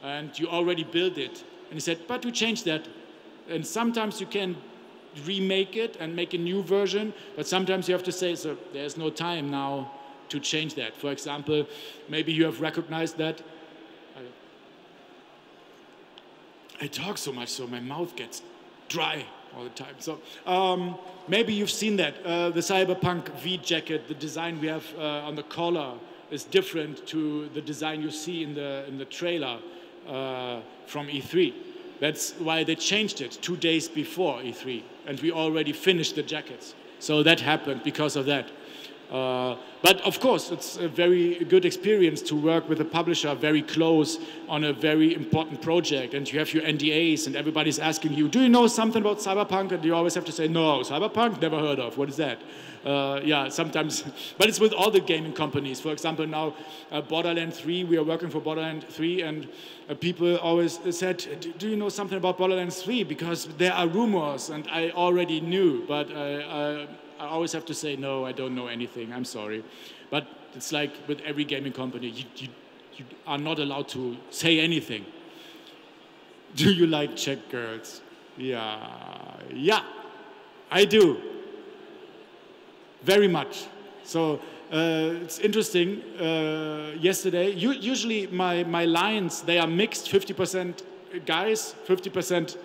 and you already built it. And he said, but we changed that. And sometimes you can remake it and make a new version, but sometimes you have to say, so there's no time now to change that. For example, maybe you have recognized that. I talk so much, so my mouth gets dry all the time. So maybe you've seen that. The Cyberpunk V jacket, the design we have on the collar is different to the design you see in the trailer from E3. That's why they changed it 2 days before E3, and we already finished the jackets. So that happened because of that. But of course, it's a very good experience to work with a publisher very close on a very important project, and you have your NDAs, and everybody's asking you, do you know something about Cyberpunk? And you always have to say, no, Cyberpunk, never heard of. What is that? Yeah, sometimes, but it's with all the gaming companies. For example, now Borderlands 3, we are working for Borderlands 3, and people always said, do you know something about Borderlands 3? Because there are rumors, and I already knew, but I always have to say, no, I don't know anything, I'm sorry. But it's like with every gaming company, you are not allowed to say anything. Do you like Czech girls? Yeah, I do. Very much. So it's interesting, yesterday, usually my lines, they are mixed, 50% guys, 50%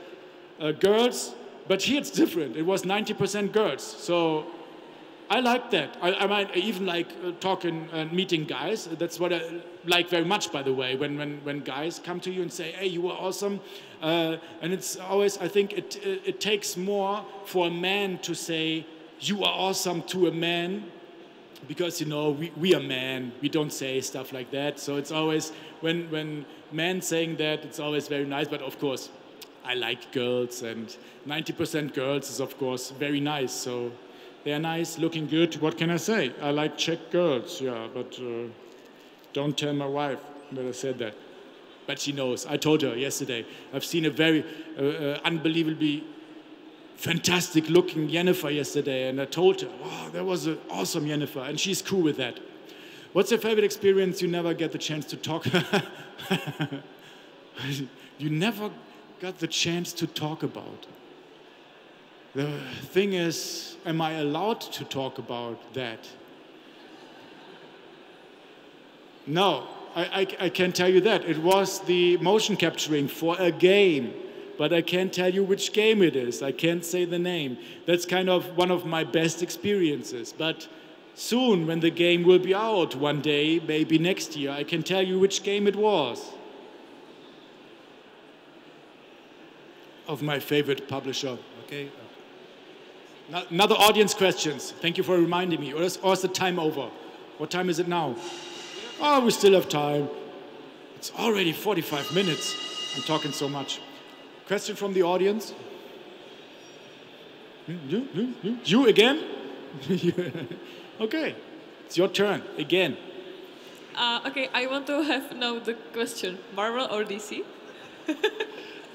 girls. But here it's different. It was 90% girls. So I like that. I might even like talking and meeting guys. That's what I like very much, by the way, when guys come to you and say, hey, you were awesome. And it's always, I think it takes more for a man to say, you are awesome to a man, because, you know, we are men, we don't say stuff like that. So it's always, when men saying that, it's always very nice. But of course, I like girls, and 90% girls is, of course, very nice. So they're nice, looking good. What can I say? I like Czech girls, yeah, but don't tell my wife that I said that. But she knows. I told her yesterday. I've seen a very unbelievably fantastic looking Jennifer yesterday, and I told her, wow, that was an awesome Jennifer, and she's cool with that. What's your favorite experience you never get the chance to talk? You never got the chance to talk about. The thing is, am I allowed to talk about that? No, I can't tell you that. It was the motion capturing for a game, but I can't tell you which game it is. I can't say the name. That's kind of one of my best experiences. But soon, when the game will be out one day, maybe next year, I can tell you which game it was. Of my favorite publisher. Okay. Another audience questions. Thank you for reminding me. Or is the time over? What time is it now? Oh, we still have time. It's already 45 minutes. I'm talking so much. Question from the audience? You again? Okay, it's your turn again. Okay, I want to have now the question: Marvel or DC?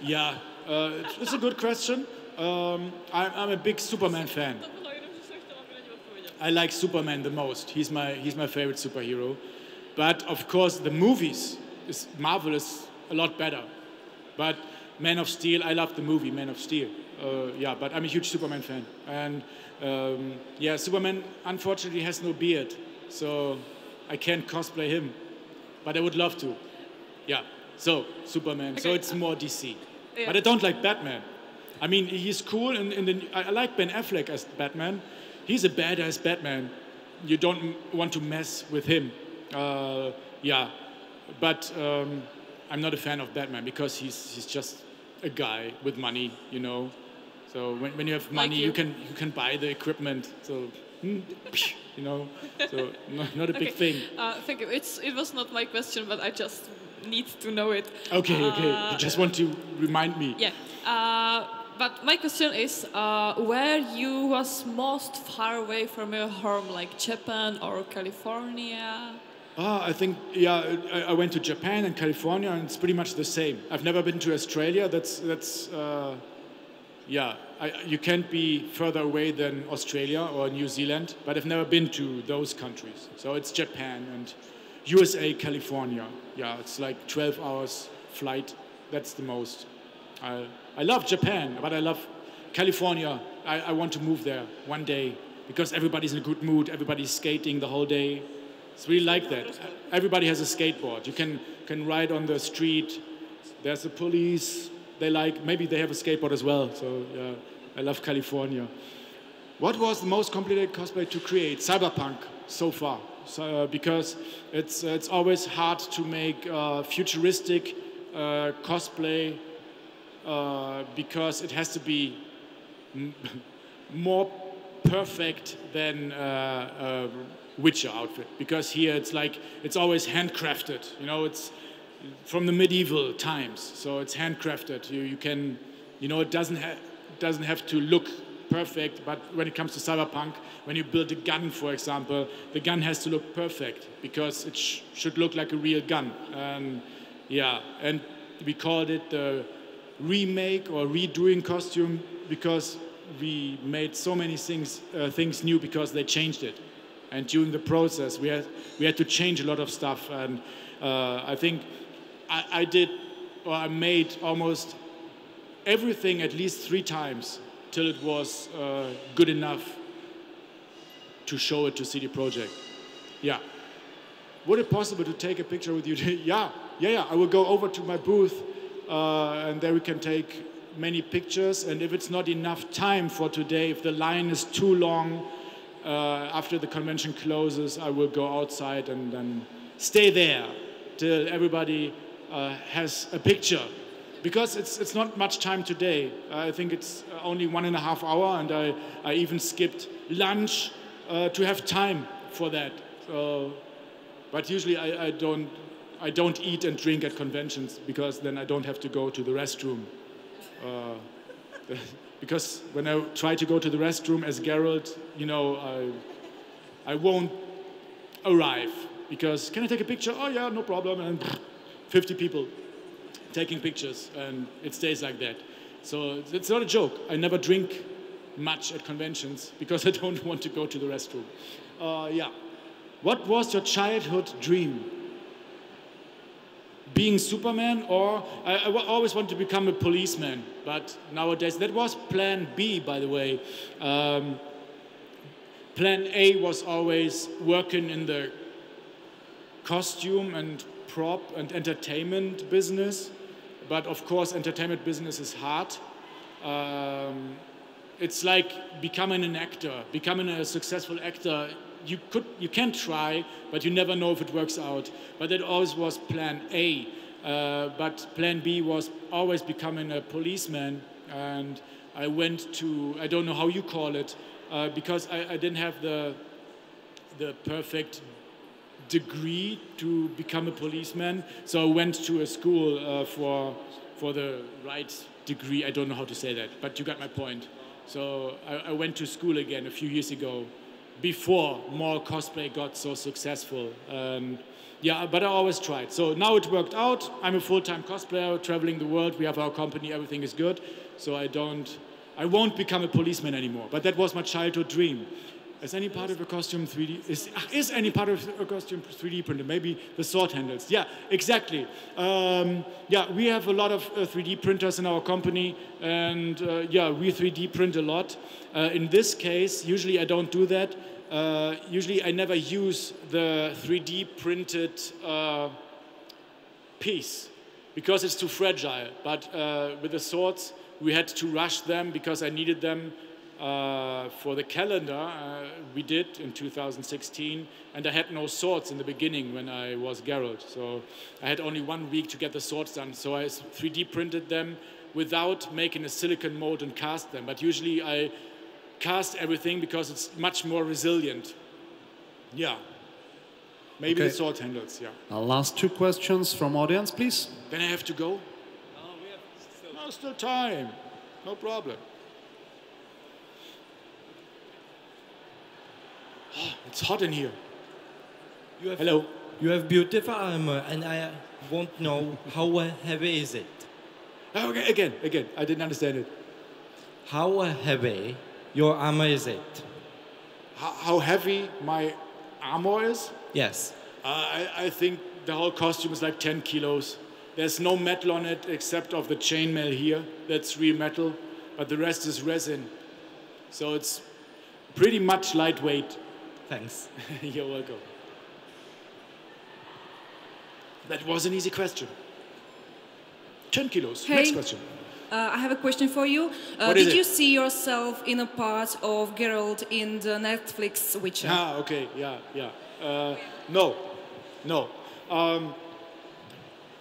Yeah, it's a good question. I'm a big Superman fan. I like Superman the most. He's my favorite superhero. But of course, the movies, Marvel is a lot better. But Man of Steel, I love the movie Man of Steel. Yeah, but I'm a huge Superman fan. And yeah, Superman unfortunately has no beard, so I can't cosplay him. But I would love to. Yeah, so Superman. Okay. So it's more DC. Yeah. But I don't like Batman. I mean, he's cool, and I like Ben Affleck as Batman. He's a badass Batman. You don't want to mess with him. Yeah, but I'm not a fan of Batman because he's just a guy with money, you know. So when you have money, like you can buy the equipment. So you know, so not a big thing. Thank you. It was not my question, but I just need to know it. Okay, okay. You just want to remind me. Yeah. But my question is, where you was most far away from your home, like Japan or California? I think, yeah, I went to Japan and California, and it's pretty much the same. I've never been to Australia. Yeah, you can't be further away than Australia or New Zealand, but I've never been to those countries. So it's Japan and USA, California. Yeah, it's like 12 hours flight. That's the most. I love Japan, but I love California. I want to move there one day because everybody's in a good mood. Everybody's skating the whole day. It's really like that. Everybody has a skateboard. You can ride on the street. There's the police. Maybe they have a skateboard as well. So yeah, I love California. What was the most complicated cosplay to create? Cyberpunk so far. So, because it's always hard to make futuristic cosplay because it has to be more perfect than Witcher outfit, because here it's always handcrafted, you know, it's from the medieval times, so it's handcrafted. You can, you know, it doesn't have to look perfect, but when it comes to Cyberpunk, when you build a gun, for example, the gun has to look perfect because it should look like a real gun. Yeah, and we called it the remake or redoing costume because we made so many things new because they changed it. And during the process, we had to change a lot of stuff. And I think I made almost everything at least 3 times till it was good enough to show it to CD Projekt. Yeah. Would it possible to take a picture with you? Yeah. I will go over to my booth, and there we can take many pictures. And if it's not enough time for today, if the line is too long, after the convention closes, I will go outside and then stay there till everybody has a picture. Because it's not much time today. I think it's only 1.5 hours, and I even skipped lunch to have time for that. So, but usually I don't eat and drink at conventions because then I don't have to go to the restroom. Because when I try to go to the restroom as Geralt, you know, I won't arrive because can I take a picture? Oh yeah, no problem. And 50 people taking pictures, and it stays like that. So it's not a joke. I never drink much at conventions because I don't want to go to the restroom. Yeah. What was your childhood dream? Being Superman, or I always wanted to become a policeman, but nowadays, that was plan B, by the way. Plan A was always working in the costume and prop and entertainment business, but of course, entertainment business is hard. It's like becoming an actor, becoming a successful actor. You can try, but you never know if it works out. But that always was plan A. But plan B was always becoming a policeman. And I went to, I don't know how you call it, because I didn't have the perfect degree to become a policeman. So I went to a school for the right degree. I don't know how to say that, but you got my point. So I went to school again a few years ago, before Maul Cosplay got so successful. Yeah, but I always tried. So now it worked out. I'm a full-time cosplayer, traveling the world. We have our company, everything is good. So I won't become a policeman anymore. But that was my childhood dream. Is any part of a costume 3D? Is any part of a costume 3D printed? Maybe the sword handles. Yeah, exactly. Yeah, we have a lot of 3D printers in our company, and yeah, we 3D print a lot. In this case, usually I don't do that. Usually I never use the 3D printed piece because it's too fragile. But with the swords, we had to rush them because I needed them for the calendar we did in 2016, and I had no swords in the beginning when I was Geralt. So I had only 1 week to get the swords done. So I 3D printed them without making a silicone mold and cast them. But usually I cast everything because it's much more resilient. Yeah. Maybe the sword handles, yeah. Last 2 questions from audience, please. Then I have to go? No, still time. No problem. Oh, it's hot in here. Hello. You have beautiful armor, and I won't know how heavy is it. Okay, again. I didn't understand it. How heavy your armor is it? How heavy my armor is? Yes. I think the whole costume is like 10 kilos. There's no metal on it except of the chainmail here. That's real metal, but the rest is resin. So it's pretty much lightweight. Thanks. You're welcome. That was an easy question. 10 kilos. Hey, next question. I have a question for you. Did you see yourself in a part of Geralt in the Netflix Witcher? Ah, okay, yeah. No.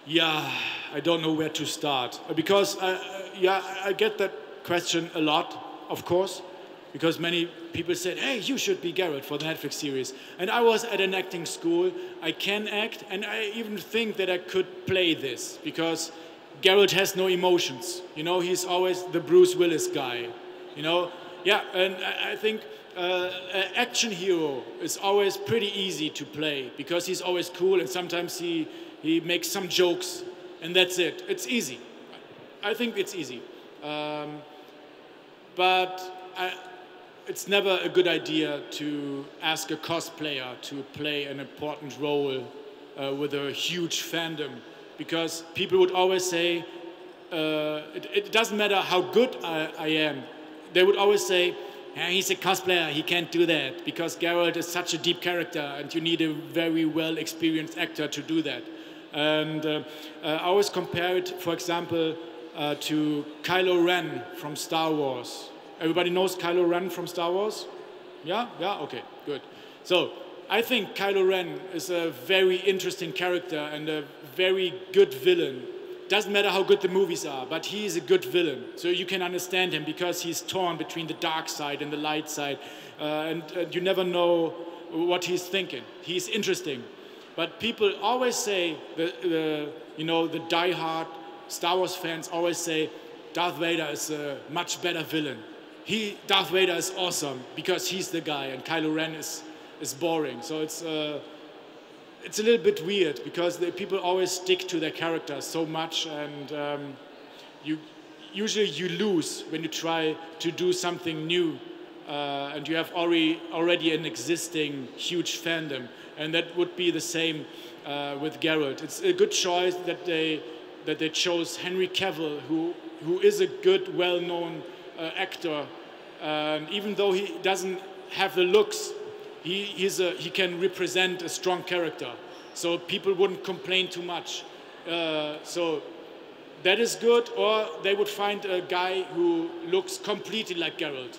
Yeah, I don't know where to start. Because, I get that question a lot, of course. Because many people said, hey, you should be Geralt for the Netflix series. And I was at an acting school. I can act, and I even think that I could play this. Because Geralt has no emotions. You know, he's always the Bruce Willis guy. You know? Yeah, and I think an action hero is always pretty easy to play. Because he's always cool, and sometimes he makes some jokes, and that's it. It's easy. I think it's easy. But it's never a good idea to ask a cosplayer to play an important role with a huge fandom, because people would always say, it doesn't matter how good I am, they would always say, he's a cosplayer, he can't do that, because Geralt is such a deep character and you need a very well experienced actor to do that. And I always compare it, for example, to Kylo Ren from Star Wars. Everybody knows Kylo Ren from Star Wars? Yeah? Yeah? Okay, good. So, I think Kylo Ren is a very interesting character and a very good villain doesn't matter how good the movies are, but he is a good villain. So you can understand him because he's torn between the dark side and the light side. And you never know what he's thinking. He's interesting. But people always say, the die-hard Star Wars fans always say, Darth Vader is a much better villain. Darth Vader is awesome because he's the guy, and Kylo Ren is boring. So it's a little bit weird because people always stick to their characters so much, and usually you lose when you try to do something new, and you have already an existing huge fandom, and that would be the same with Geralt. It's a good choice that they chose Henry Cavill, who is a good, well-known actor. Even though he doesn't have the looks, he can represent a strong character. So people wouldn't complain too much. So that is good, or they would find a guy who looks completely like Geralt.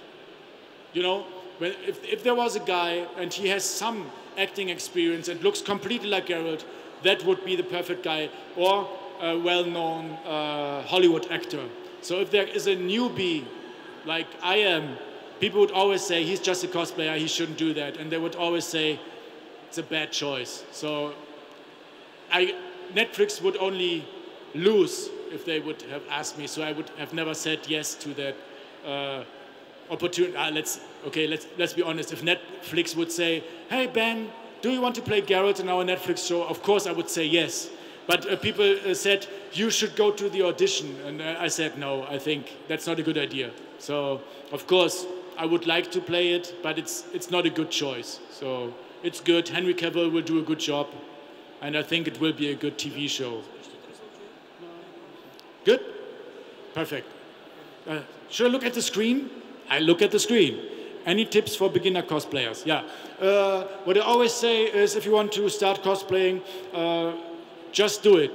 You know, if there was a guy and he has some acting experience and looks completely like Geralt, that would be the perfect guy, or a well-known Hollywood actor. So if there is a newbie like I am, people would always say he's just a cosplayer, he shouldn't do that, and they would always say it's a bad choice. So Netflix would only lose if they would have asked me, so I would have never said yes to that opportunity. Let's be honest. If Netflix would say, hey Ben, do you want to play Geralt in our Netflix show? Of course I would say yes. But people said, you should go to the audition. And I said, no, I think that's not a good idea. So, of course, I would like to play it, but it's not a good choice. So, it's good. Henry Cavill will do a good job. And I think it will be a good TV show. Good? Perfect. Should I look at the screen? I look at the screen. Any tips for beginner cosplayers? Yeah. What I always say is if you want to start cosplaying, just do it.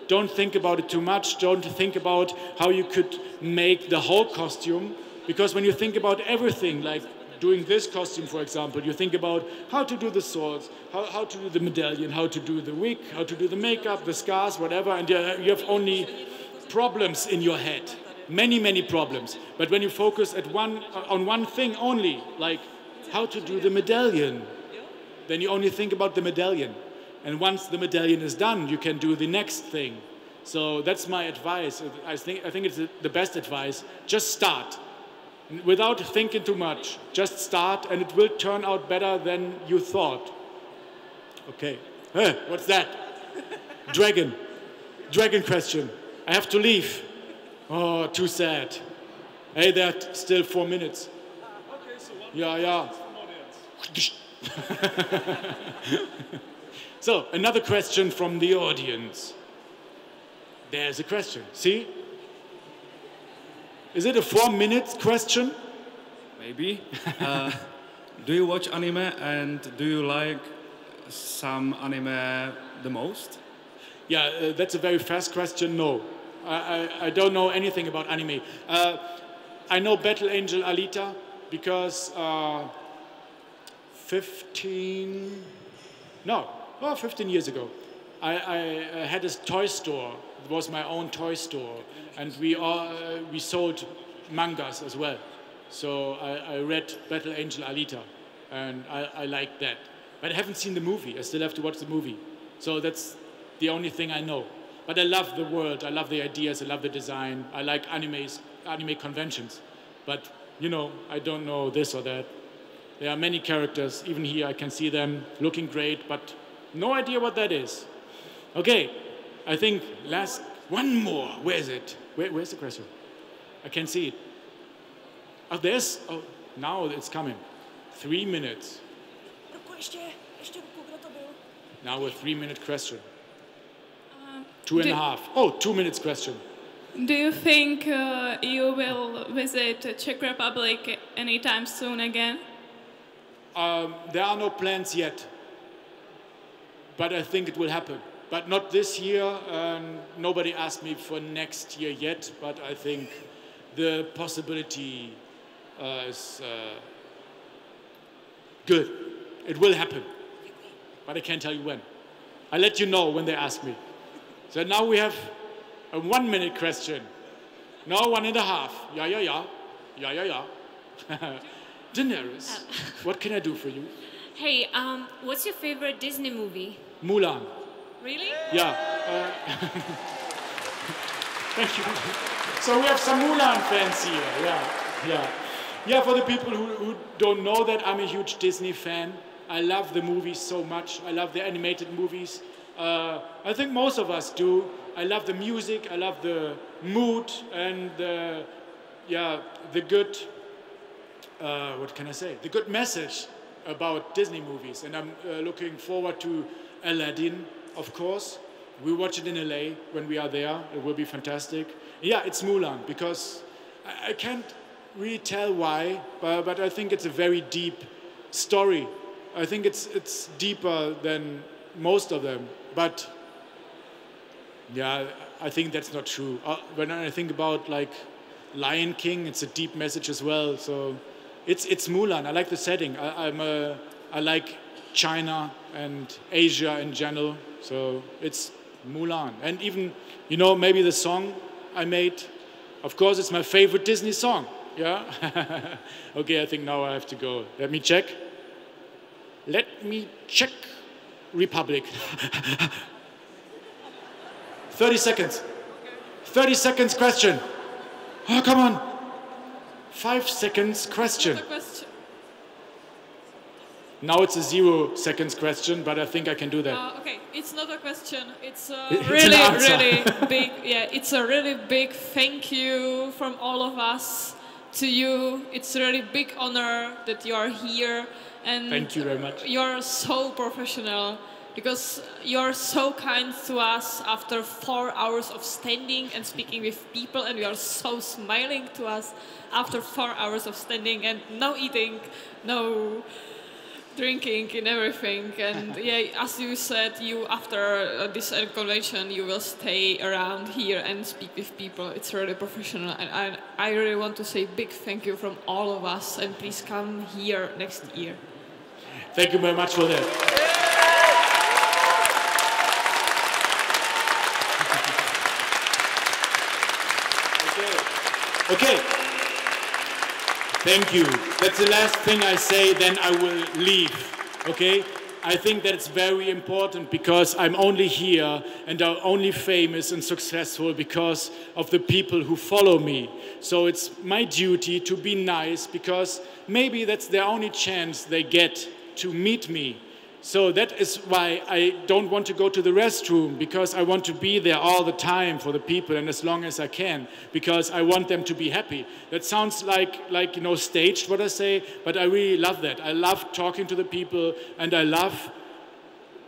Don't think about it too much. Don't think about how you could make the whole costume. Because when you think about everything, like doing this costume, for example, you think about how to do the swords, how to do the medallion, how to do the wig, how to do the makeup, the scars, whatever, and you have only problems in your head. Many, many problems. But when you focus on one thing only, like how to do the medallion, then you only think about the medallion. And once the medallion is done, you can do the next thing. So that's my advice. I think it's the best advice. Just start. Without thinking too much. Just start, and it will turn out better than you thought. Okay. Hey, what's that? Dragon. Dragon question. I have to leave. Oh, too sad. Hey, there's still 4 minutes. Okay, so one yeah. from audience. So, another question from the audience. There's a question. See? Is it a 4-minute question? Maybe. Do you watch anime, and do you like some anime the most? Yeah, that's a very fast question. No. I don't know anything about anime. I know Battle Angel Alita because 15 years ago, I had a toy store. It was my own toy store, and we sold mangas as well. So I read Battle Angel Alita, and I liked that. But I haven't seen the movie. I still have to watch the movie. So that's the only thing I know. But I love the world. I love the ideas. I love the design. I like anime conventions. But, you know, I don't know this or that. There are many characters. Even here I can see them looking great, but no idea what that is. Okay, I think one more. Where is it? Where's the question? I can't see it. Oh, now it's coming. 3 minutes. Now a 3-minute question. 2.5. Oh, 2 minutes question. Do you think you will visit Czech Republic anytime soon again? There are no plans yet, but I think it will happen. But not this year. Nobody asked me for next year yet, but I think the possibility is good. It will happen, but I can't tell you when. I'll let you know when they ask me. So now we have A 1 minute question. No, 1.5. Yeah, yeah, yeah. Yeah, yeah, yeah. Daenerys, what can I do for you? Hey, what's your favorite Disney movie? Mulan. Really? Yeah. Thank you. So we have some Mulan fans here. Yeah, yeah. Yeah, for the people who don't know that, I'm a huge Disney fan. I love the movies so much. I love the animated movies. I think most of us do. I love the music. I love the mood and the good, what can I say? The good message about Disney movies. And I'm looking forward to Aladdin, of course. We watch it in LA when we are there. It will be fantastic. Yeah, it's Mulan, because I can't really tell why, but I think it's a very deep story. I think it's deeper than most of them. But yeah, I think that's not true. When I think about like Lion King, it's a deep message as well. So it's Mulan. I like the setting. I like China and Asia in general. So it's Mulan. And even, you know, maybe the song I made, of course, it's my favorite Disney song. Yeah? Okay, I think now I have to go. Let me check. Let me check. Republic. 30 seconds. 30 seconds question. Oh, come on. 5 seconds question. Now it's a 0 seconds question, but I think I can do that. Okay, it's not a question. It's a It's really, an answer. really big. Yeah, it's a really big thank you from all of us to you. It's a really big honor that you are here, and Thank you very much. you're so professional because you're so kind to us after 4 hours of standing and speaking with people, and you are so smiling to us after 4 hours of standing and no eating, no drinking and everything. And yeah, as you said, you after this convention you will stay around here and speak with people. It's really professional, and I really want to say big thank you from all of us, and please come here next year. Thank you very much for that. Okay. Thank you. That's the last thing I say, then I will leave. Okay? I think that's very important because I'm only here and I'm only famous and successful because of the people who follow me. So it's my duty to be nice because maybe that's the only chance they get to meet me. So that is why I don't want to go to the restroom, because I want to be there all the time for the people and as long as I can, because I want them to be happy. That sounds like you know, staged what I say, but I really love that. I love talking to the people and I love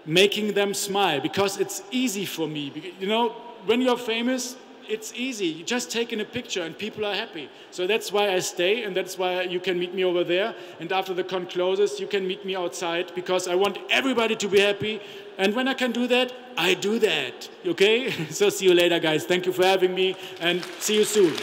making them smile because it's easy for me. You know, when you're famous, it's easy. You just take in a picture and people are happy. So that's why I stay, and that's why you can meet me over there. And after the con closes, you can meet me outside because I want everybody to be happy. And when I can do that, I do that. Okay? So see you later, guys. Thank you for having me, and see you soon.